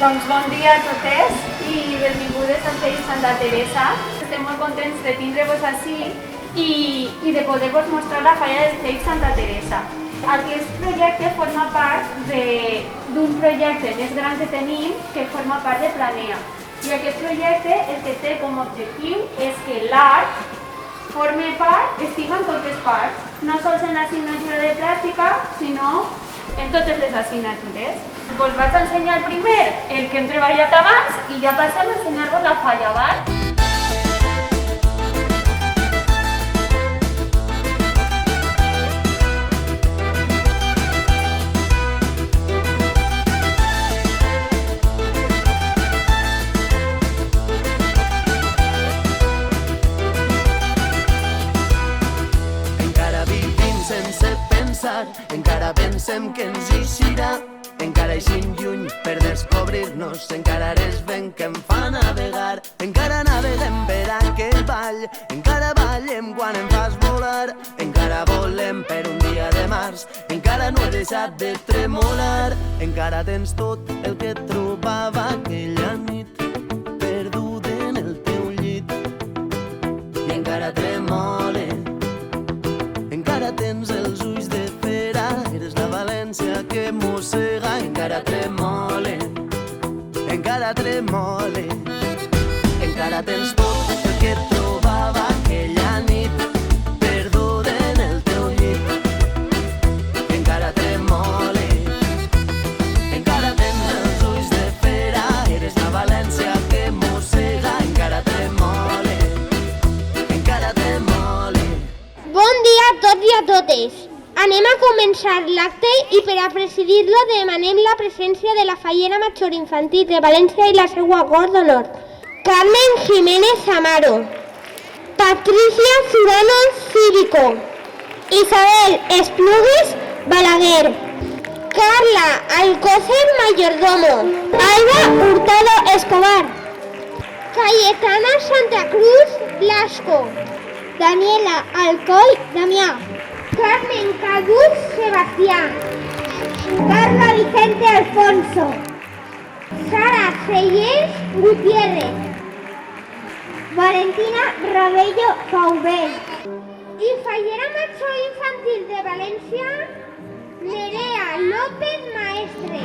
Doncs bon dia a totes i benvingudes al CEIP Santa Teresa. Estem molt contents de tindre-vos ací i de poder-vos mostrar la falla del CEIP Santa Teresa. Aquest projecte forma part d'un projecte més gran que tenim que forma part de Planea. I aquest projecte el que té com a objectiu és que l'art forme part, estigui en totes parts, no sols en l'assignatura de pràctica, sinó en totes les assignatures. Us vaig ensenyar primer el que hem treballat abans i ja passem a ensenyar-vos la falla, val? Encara vivim sense pensar, encara pensem que ens eixirà. Encara eixim lluny per descobrir-nos, encara eres vent que em fa navegar. Encara naveguem per aquell vall, encara ballem quan em fas volar. Encara volem per un dia de març, encara no he deixat de tremolar. Encara tens tot el que trobava aquella nit, perdut en el teu llit. I encara tremole, encara tens els ulls de fera, eres la València que mossega. Encara tremole, encara tremole, encara tens tot el que trobava aquella nit, perdut en el teu llit. Encara tremole, encara tens els ulls de fera, eres la València que mossega. Encara tremole, encara tremole. Bon dia a tots i a totes. Anem a començar l'acte i per a presidir-lo demanem la presència de la fallera major infantil de València i la seva cor d'honor. Carmen Jiménez Amaro, Patricia Surano Cívico, Isabel Esplugues Balaguer, Carla Alcócer Mayordomo, Alba Hurtado Escobar, Cayetana Santa Cruz Blasco, Daniela Alcoy Damià, Carmen Caduz Sebastián, Carla Vicente Alfonso, Sara Reyes Gutiérrez, Valentina Rabello Faubel i fallera major infantil de València, Nerea López Maestre.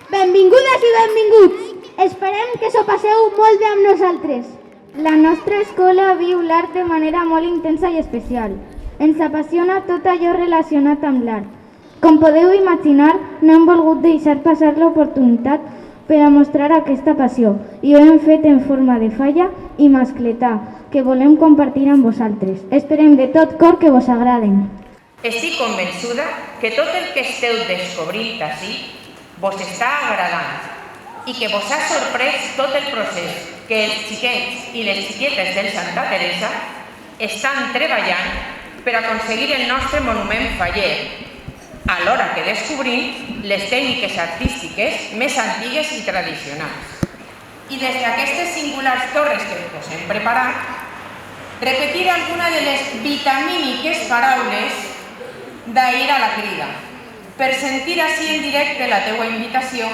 Benvingudes i benvinguts! Esperem que s'ho passeu molt bé amb nosaltres. La nostra escola viu l'art de manera molt intensa i especial. Ens apassiona tot allò relacionat amb l'art. Com podeu imaginar, no hem volgut deixar passar l'oportunitat per a mostrar aquesta passió i ho hem fet en forma de falla i mascletà que volem compartir amb vosaltres. Esperem de tot cor que vos agraden. Estic convençuda que tot el que esteu descobrint ací vos està agradant i que vos ha sorprès tot el procés que els xiquets i les xiquetes del Santa Teresa estan treballant per aconseguir el nostre monument faller, alhora que descobrim les tècniques artístiques més antigues i tradicionals. I des d'aquestes singulars torres que us hem preparat, repetir alguna de les vitamíniques paraules d'ahir a la crida, per sentir així en directe la teua invitació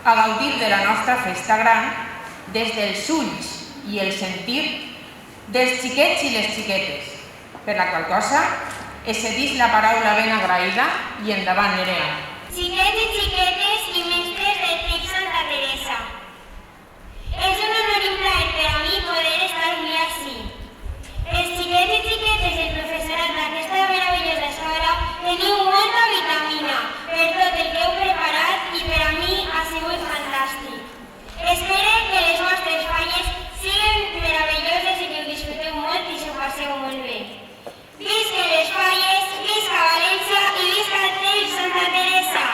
a gaudir de la nostra festa gran des dels ulls i el sentir dels xiquets i les xiquetes, per la qual cosa he cedit la paraula ben agraïda i endavant, Nerea. Xiquets i xiquetes i mestres del CEIP Santa Teresa. És un honor i plaer per a mi poder estar avui ací. Els xiquets i xiquetes i el professorat d'aquesta meravellosa escola teniu molta vitamina per tot el que heu preparat i per a mi ha sigut fantàstic. Espero que les vostres falles siguin meravelloses i que ho disfruteu molt i s'ho passeu molt bé. Visca les falles, visca València i visca el CEIP Santa Teresa!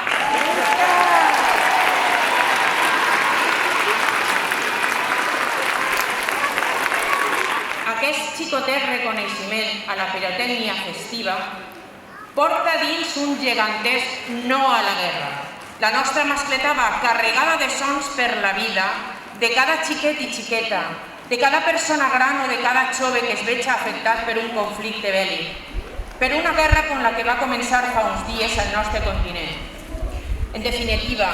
Aquest xicotet reconeixement a la pirotècnia festiva porta dins un gegantesc no a la guerra. La nostra mascleta va carregada de sons per la vida, de cada xiquet i xiqueta, de cada persona gran o de cada jove que es veja afectat per un conflicte bèl·lic, per una guerra com la que va començar fa uns dies al nostre continent. En definitiva,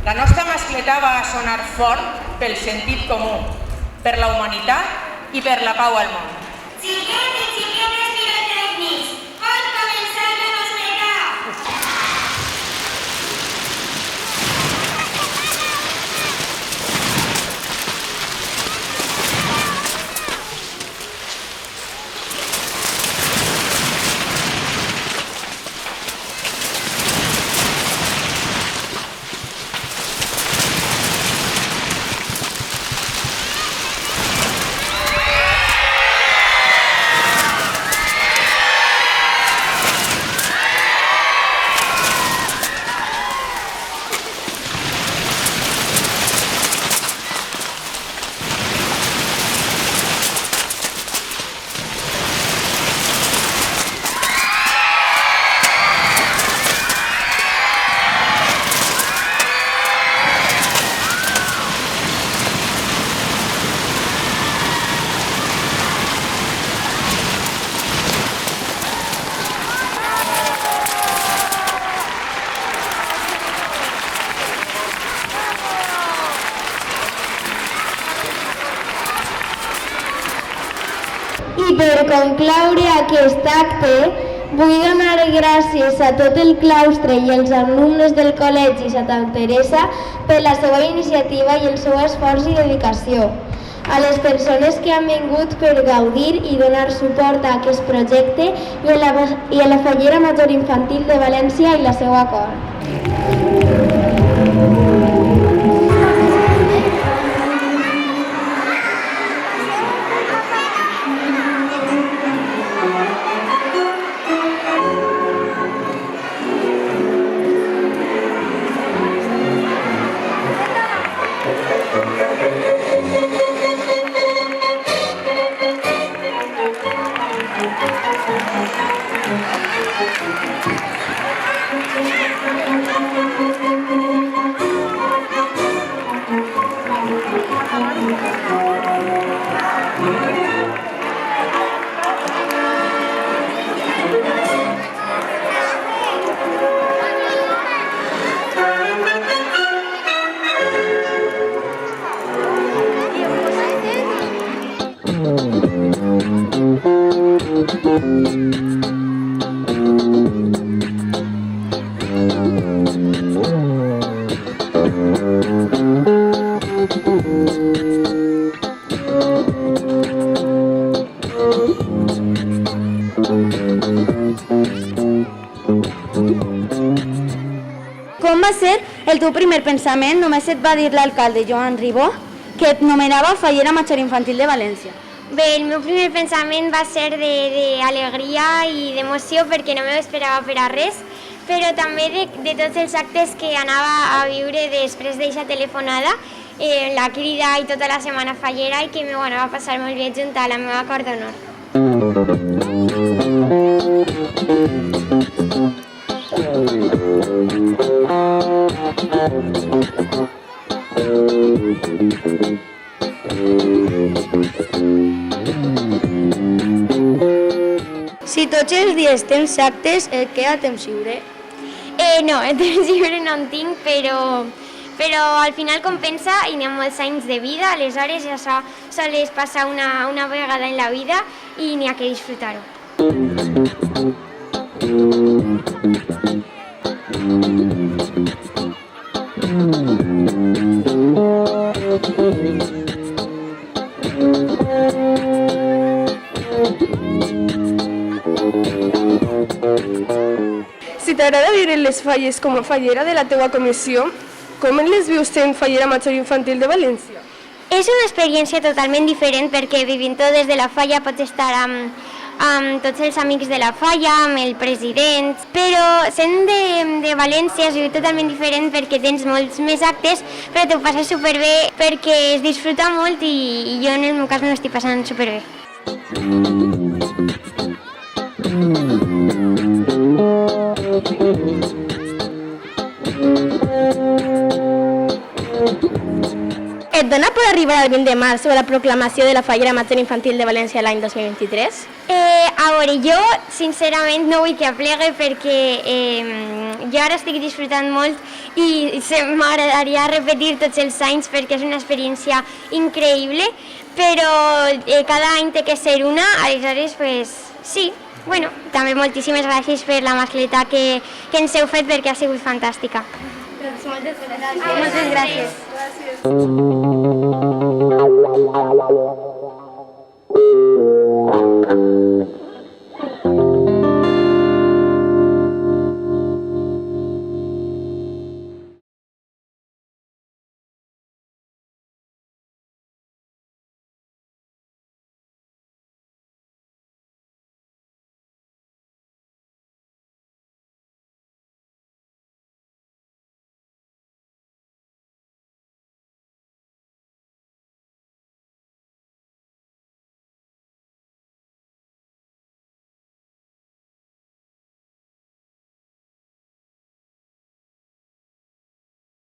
la nostra mascletà va sonar fort pel sentit comú, per la humanitat i per la pau al món. Xiquets i xiquetes pirotècnics, pot començar la mascletà! I per concloure aquest acte, vull donar gràcies a tot el claustre i els alumnes del Col·legi Santa Teresa per la seva iniciativa i el seu esforç i dedicació. A les persones que han vingut per gaudir i donar suport a aquest projecte i a la Fallera Major Infantil de València i la seva cort. Com va ser el teu primer pensament? Només et va dir l'alcalde Joan Ribó que et nomenava Fallera Major Infantil de València. Bé, el meu primer pensament va ser d'alegria i d'emoció perquè no m'ho esperava per a res, però també de tots els actes que anava a viure després d'aquesta telefonada, la crida i tota la setmana fallera, i que m'ho anava a passar molt bé junt a la meva cort d'honor. Si tots els dies tens actes, et queda temps lliure? No, temps lliure no en tinc, però al final compensa i n'hi ha molts anys de vida, aleshores això sols passar una vegada en la vida i n'hi ha que disfrutar-ho. Si t'agrada viure les falles com a fallera de la teua comissió, com les vius sent Fallera Major Infantil de València? És una experiència totalment diferent perquè vivint-ho des de la falla pots estar amb tots els amics de la falla, amb el president, però sent de València és totalment diferent perquè tens molts més actes, però t'ho passes superbé perquè es disfruta molt i jo en el meu cas m'ho estic passant superbé. Et dona per arribar al 20 de març sobre la proclamació de la Fallera Major Infantil de València l'any 2023? A veure, jo sincerament no vull que aplegue perquè jo ara estic disfrutant molt i m'agradaria repetir tots els anys perquè és una experiència increïble, però cada any té que ser una, aleshores pues, sí. Bueno, també moltíssimes gràcies per la mascleta que ens heu fet perquè ha sigut fantàstica. Moltes gràcies. Gràcies.